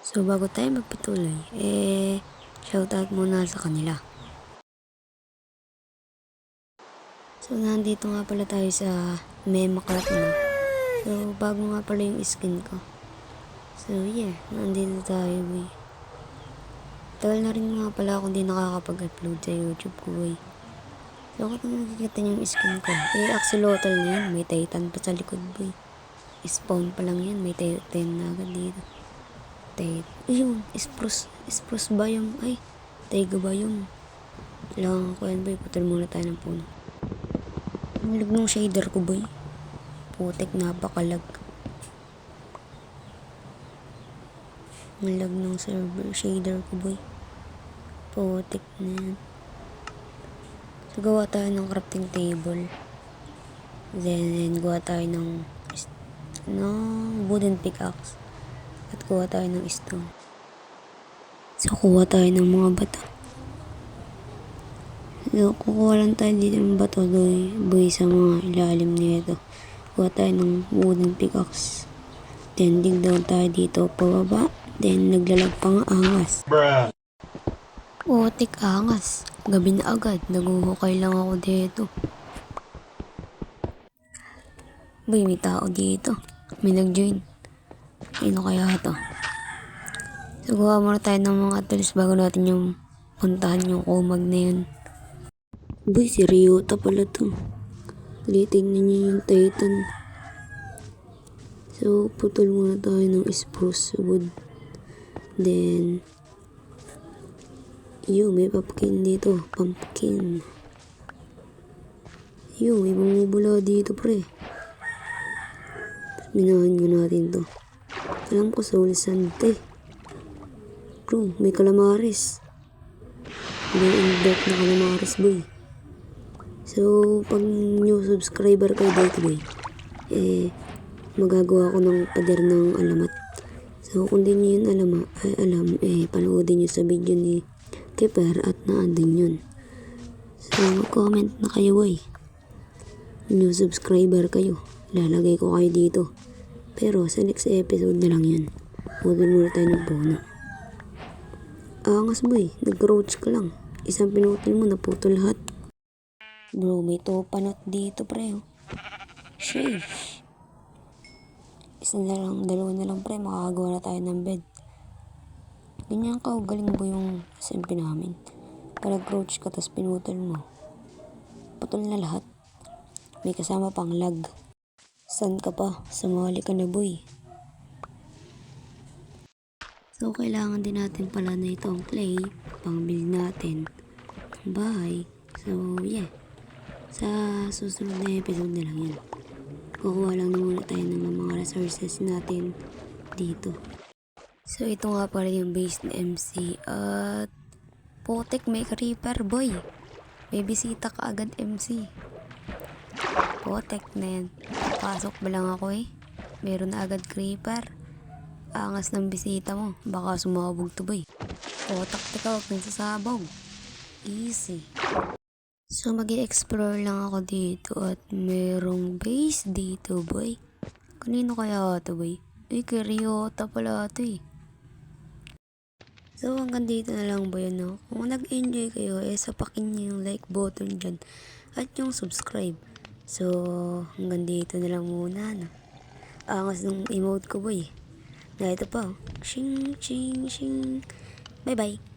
So bago tayo magpatuloy, shoutout muna sa kanila. So nandito nga pala tayo sa Mema Cart, no? So bago nga pala yung skin ko. So yeah, nandito tayo, boy. Tagal na rin nga pala akong di nakakapag-upload sa YouTube ko, boy. So kung nakikita niyo yung skin ko, axolotl na yun, may titan pa sa likod, boy. Spawn pa lang yan, may titan na agad dito. Ayun, spruce biome. Ay, taiga biome. Kailangan ko yan, boy. Putol muna tayo ng puno. Ang lag ng shader ko, boy. Putek, napakalag. Ang lag ng server shader ko, boy. Putek na yan. So, gawa tayo ng crafting table. Then gawa tayo ng wooden pickaxe. At kuha tayo ng stone. So, kuha tayo ng mga bato. So, kukuha lang tayo dito ng bato, boy, sa mga ilalim nito. Kuha tayo ng wooden pickaxe. Then, dig down tayo dito, pababa. Then, naglalag pang angas. Putik, angas. Gabi na agad. Naguhukay lang ako dito. Boy, may tao dito. May nag-join. Sino kaya ito? So, gawa muna tayo ng mga tools bago natin yung puntahan yung kumag na yun. Boy, si Ryota pala to. Tingnan niyo yung titan. So, putol muna tayo ng spruce wood. Then, may pumpkin dito. Pumpkin. May bumubula dito, pre. Minahan ko natin to. Alam ko sa ulisante. Bro, may calamares. May na calamares, boy. So, pag new subscriber kayo dito, boy, magagawa ko ng pader ng alamat. So, kung di nyo yun alam, panoodin nyo sa video ni Keeper at naandun yun. So, mag-comment na kayo, boy. New subscriber kayo. Lalagay ko kayo dito. Pero sa next episode na lang yun. Putol muna tayo ng puno. Angas, boy. Nag-crouch ka lang. Isang pinutol mo, naputol lahat. Bro, may topanot dito, pre. Sheesh. Isa na lang, dalawa na lang, pre. Makakagawa na tayo ng bed. Ganyan ka, galing ba yung SMP namin? Pag-crouch ka, tas pinutol mo. Putol na lahat. May kasama pang lag. San ka pa? Sumali ka na, boy. So, kailangan din natin pala na itong clay pang build natin ng bahay. So, yeah. Sa susunod na episode na lang yan. Kukuha lang na muna tayo ng mga resources natin dito. So, ito nga pala yung base ni MC. At putik, may creeper, boy. May bisita ka agad, MC. Putek na yan. Pasok ba lang ako meron na agad creeper. Angas ng bisita mo. Baka sumabog to, boy. Putak, tika, huwag nagsasabog. Easy. So, mag-i-explore lang ako dito at merong base dito, boy. Kanino kaya ito, boy? Kay Ryota pala ito, So, hanggang dito na lang, boy, no? Kung nag-enjoy kayo, sapakin niyo yung like button dyan at yung subscribe. So, hanggang dito na lang muna, no? Angas ng emote ko, boy. Na ito pa, shing, shing, shing. Bye-bye.